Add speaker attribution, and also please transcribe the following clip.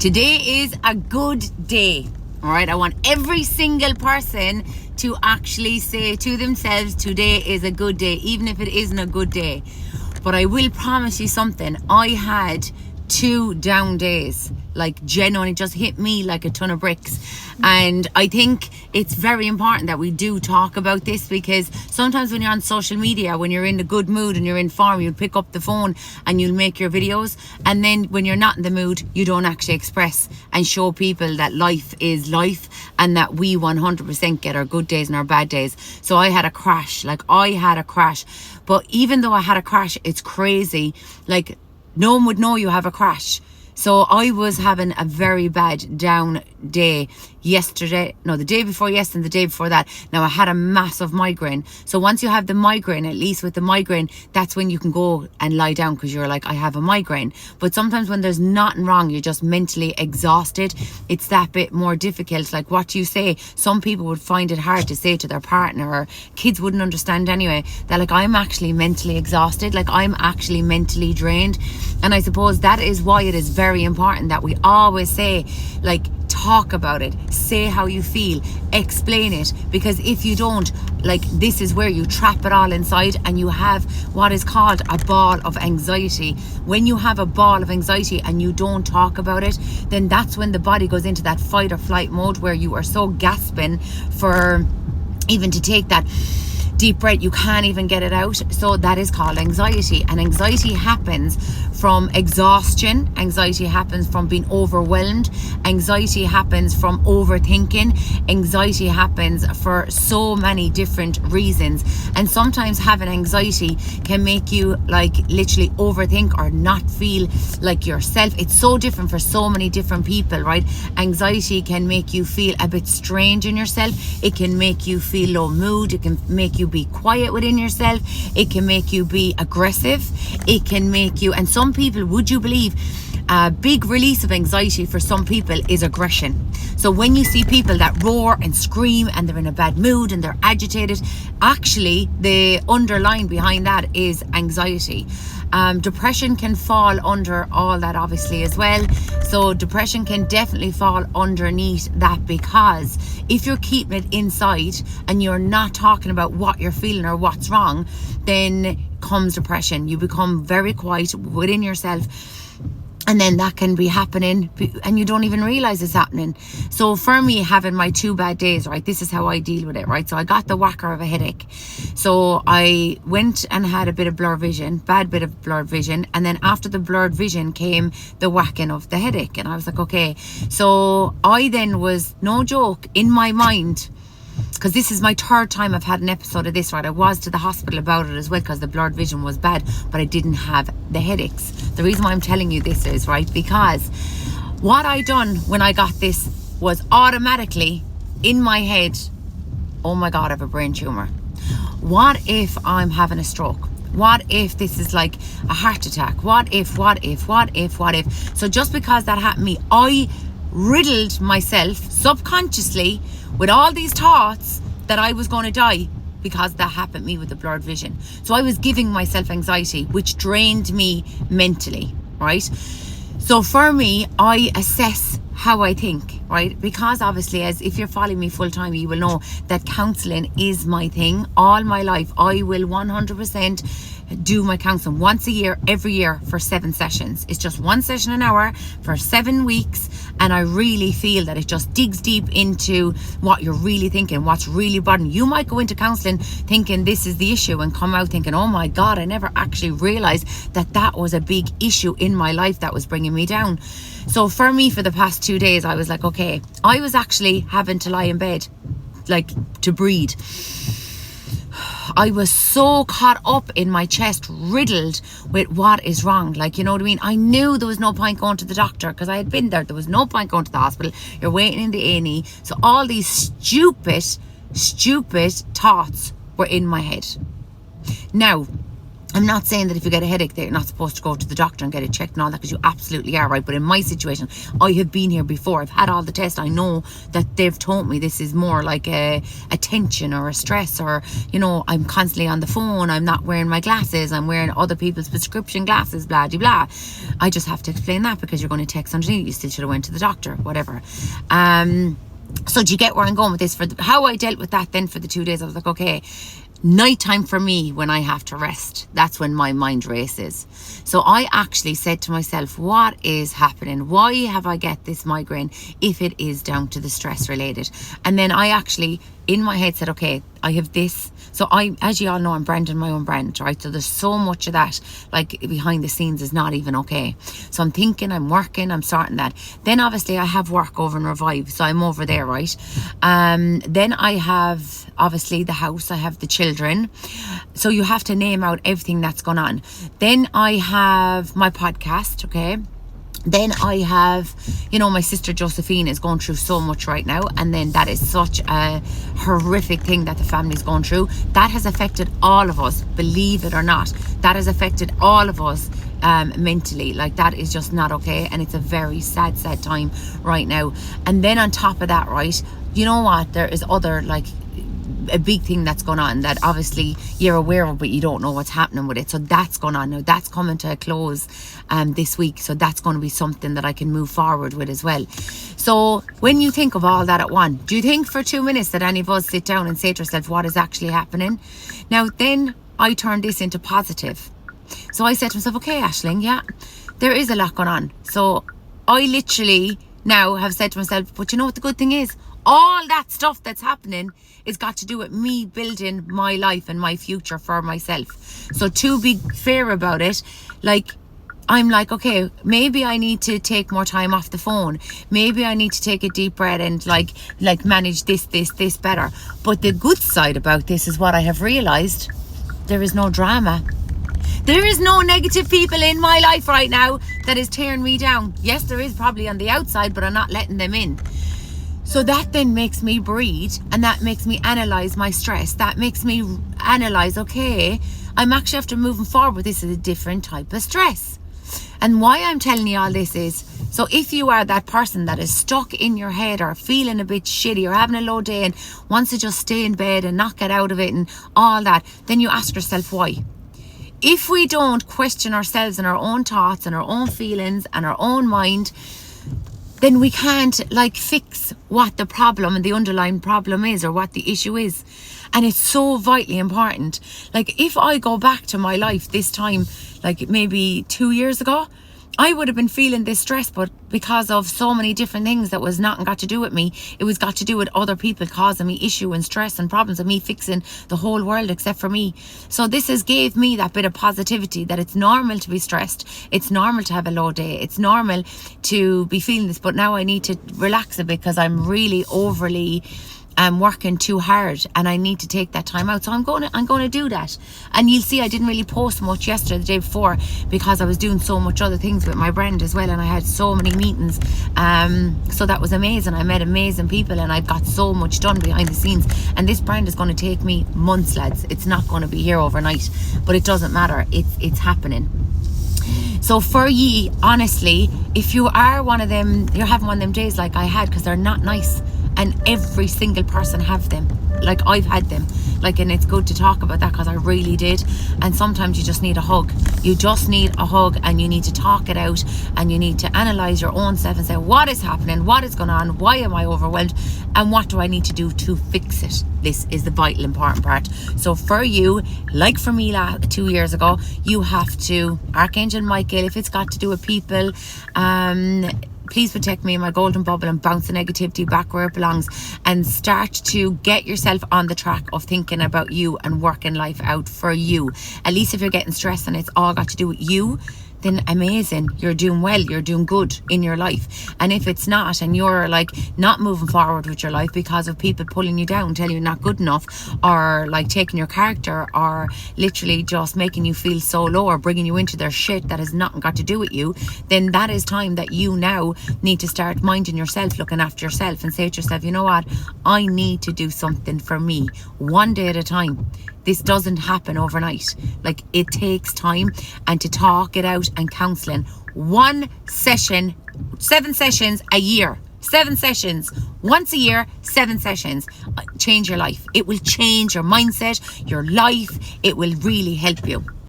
Speaker 1: Today is a good day. All right, I want every single person to actually say to themselves, today is a good day, even if it isn't a good day. But I will promise you something. I had 2 down days, like genuinely just hit me like a ton of bricks. And I think it's very important that we do talk about this, because sometimes when you're on social media, when you're in a good mood and you're in form, you'll pick up the phone and you'll make your videos, and then when you're not in the mood, you don't actually express and show people that life is life and that we 100% get our good days and our bad days. So I had a crash, but even though I had a crash, it's crazy, like no one would know you have a crash. So I was having a very bad down day the day before yesterday and the day before that. Now I had a massive migraine. So once you have the migraine, at least with the migraine, that's when you can go and lie down, because you're like, I have a migraine. But sometimes when there's nothing wrong, you're just mentally exhausted, it's that bit more difficult. Like what you say, some people would find it hard to say to their partner, or kids wouldn't understand anyway, that like, I'm actually mentally exhausted, like I'm actually mentally drained. And I suppose that is why it is very important that we always say, like, talk about it, say how you feel, explain it, because if you don't, like, this is where you trap it all inside and you have what is called a ball of anxiety. When you have a ball of anxiety and you don't talk about it, then that's when the body goes into that fight or flight mode, where you are so gasping for even to take that deep breath, you can't even get it out. So that is called anxiety. And anxiety happens from exhaustion, anxiety happens from being overwhelmed, anxiety happens from overthinking, anxiety happens for so many different reasons. And sometimes having anxiety can make you like literally overthink or not feel like yourself. It's so different for so many different people, right? Anxiety can make you feel a bit strange in yourself. It can make you feel low mood. It can make you be quiet within yourself. It can make you be aggressive. It can make you, and some people, would you believe, a big release of anxiety for some people is aggression. So when you see people that roar and scream and they're in a bad mood and they're agitated, actually the underlying behind that is anxiety. Depression can fall under all that obviously as well. So depression can definitely fall underneath that, because if you're keeping it inside and you're not talking about what you're feeling or what's wrong, then comes depression. You become very quiet within yourself, and then that can be happening and you don't even realize it's happening. So for me, having my 2 bad days, right, this is how I deal with it, right? So I got the whacker of a headache. So I went and had a bit of blurred vision, bad bit of blurred vision. And then after the blurred vision came the whacking of the headache. And I was like, okay. So I then was, no joke, in my mind, because this is my 3rd time I've had an episode of this, right? I was to the hospital about it as well, because the blurred vision was bad, but I didn't have the headaches. The reason why I'm telling you this is, right, because what I done when I got this was automatically in my head, oh my God, I have a brain tumor. What if I'm having a stroke? What if this is like a heart attack? What if? So just because that happened to me, I riddled myself subconsciously with all these thoughts that I was going to die, because that happened to me with the blurred vision. So I was giving myself anxiety, which drained me mentally, right? So for me, I assess how I think, right? Because obviously, as if you're following me full time, you will know that counselling is my thing. All my life, I will 100% do my counselling once a year, every year, for 7 sessions. It's just 1 session an hour for 7 weeks. And I really feel that it just digs deep into what you're really thinking, what's really bothering you. You might go into counselling thinking this is the issue and come out thinking, oh my God, I never actually realised that that was a big issue in my life that was bringing me down. So for me, for the past 2 days, I was like, okay, I was actually having to lie in bed, like to breathe. I was so caught up in my chest, riddled with what is wrong. Like, you know what I mean? I knew there was no point going to the doctor, because I had been there. There was no point going to the hospital. You're waiting in the A&E. So all these stupid thoughts were in my head. Now, I'm not saying that if you get a headache that you're not supposed to go to the doctor and get it checked and all that, because you absolutely are, right? But in my situation, I have been here before. I've had all the tests. I know that they've told me this is more like a tension or a stress, or, you know, I'm constantly on the phone. I'm not wearing my glasses. I'm wearing other people's prescription glasses, blah, blah, blah. I just have to explain that because you're going to text underneath. You still should have went to the doctor, whatever. So do you get where I'm going with this? How I dealt with that then for the 2 days, I was like, okay, nighttime for me, when I have to rest, that's when my mind races. So I actually said to myself, what is happening? Why have I get this migraine if it is down to the stress related? And then I actually in my head said, okay, I have this. So I, as you all know, I'm branding my own brand, right? So there's so much of that, like behind the scenes, is not even okay. So I'm thinking, I'm working, I'm starting that. Then obviously I have work over in Revive, so I'm over there, right? Then I have obviously the house, I have the children. So you have to name out everything that's going on. Then I have my podcast, okay? Then I have, you know, my sister Josephine is going through so much right now, and then that is such a horrific thing that the family's going through. That has affected all of us, believe it or not. That has affected all of us mentally. Like, that is just not okay, and it's a very sad time right now. And then on top of that, right, you know what, there is other, like, a big thing that's going on that obviously you're aware of, but you don't know what's happening with it. So that's going on now. That's coming to a close this week. So that's going to be something that I can move forward with as well. So when you think of all that at once, do you think for 2 minutes that any of us sit down and say to ourselves, what is actually happening? Now, then I turned this into positive. So I said to myself, okay, Aisling, yeah, there is a lot going on. So I literally now have said to myself, but you know what the good thing is? All that stuff that's happening is got to do with me building my life and my future for myself. So to be fair about it, like, I'm like, okay, maybe I need to take more time off the phone. Maybe I need to take a deep breath and like manage this better. But the good side about this is what I have realized. There is no drama. There is no negative people in my life right now that is tearing me down. Yes, there is probably on the outside, but I'm not letting them in. So that then makes me breathe, and that makes me analyze my stress. That makes me analyze, okay, I'm actually after moving forward. This is a different type of stress. And why I'm telling you all this is, so if you are that person that is stuck in your head or feeling a bit shitty or having a low day and wants to just stay in bed and not get out of it and all that, then you ask yourself why. If we don't question ourselves and our own thoughts and our own feelings and our own mind, then we can't like fix what the problem and the underlying problem is, or what the issue is. And it's so vitally important. Like, if I go back to my life this time, like maybe 2 years ago, I would have been feeling this stress, but because of so many different things that was nothing got to do with me, it was got to do with other people causing me issue and stress and problems, and me fixing the whole world except for me. So this has gave me that bit of positivity that it's normal to be stressed. It's normal to have a low day. It's normal to be feeling this, but now I need to relax a bit because I'm really overly working too hard, and I need to take that time out. So I'm going to do that. And you'll see I didn't really post much yesterday, the day before, because I was doing so much other things with my brand as well, and I had so many meetings. So that was amazing. I met amazing people, and I got so much done behind the scenes. And this brand is going to take me months, lads. It's not going to be here overnight, but it doesn't matter. It's happening. So for ye, honestly, if you are one of them, you're having one of them days like I had, because they're not nice. And every single person have them. Like, I've had them. Like, and it's good to talk about that because I really did. And sometimes you just need a hug. You just need a hug, and you need to talk it out, and you need to analyze your own self and say, what is happening? What is going on? Why am I overwhelmed? And what do I need to do to fix it? This is the vital important part. So for you, like for me 2 years ago, you have to, Archangel Michael, if it's got to do with people, please protect me in my golden bubble and bounce the negativity back where it belongs, and start to get yourself on the track of thinking about you and working life out for you. At least if you're getting stressed and it's all got to do with you, then amazing, you're doing well, you're doing good in your life. And if it's not, and you're like not moving forward with your life because of people pulling you down, telling you you're not good enough, or like taking your character, or literally just making you feel so low, or bringing you into their shit that has nothing got to do with you, then that is time that you now need to start minding yourself, looking after yourself, and say to yourself, you know what, I need to do something for me, one day at a time. This doesn't happen overnight. Like, it takes time, and to talk it out and counseling. 1 session, 7 sessions a year. 7 sessions. Once a year, 7 sessions. Change your life. It will change your mindset, your life. It will really help you.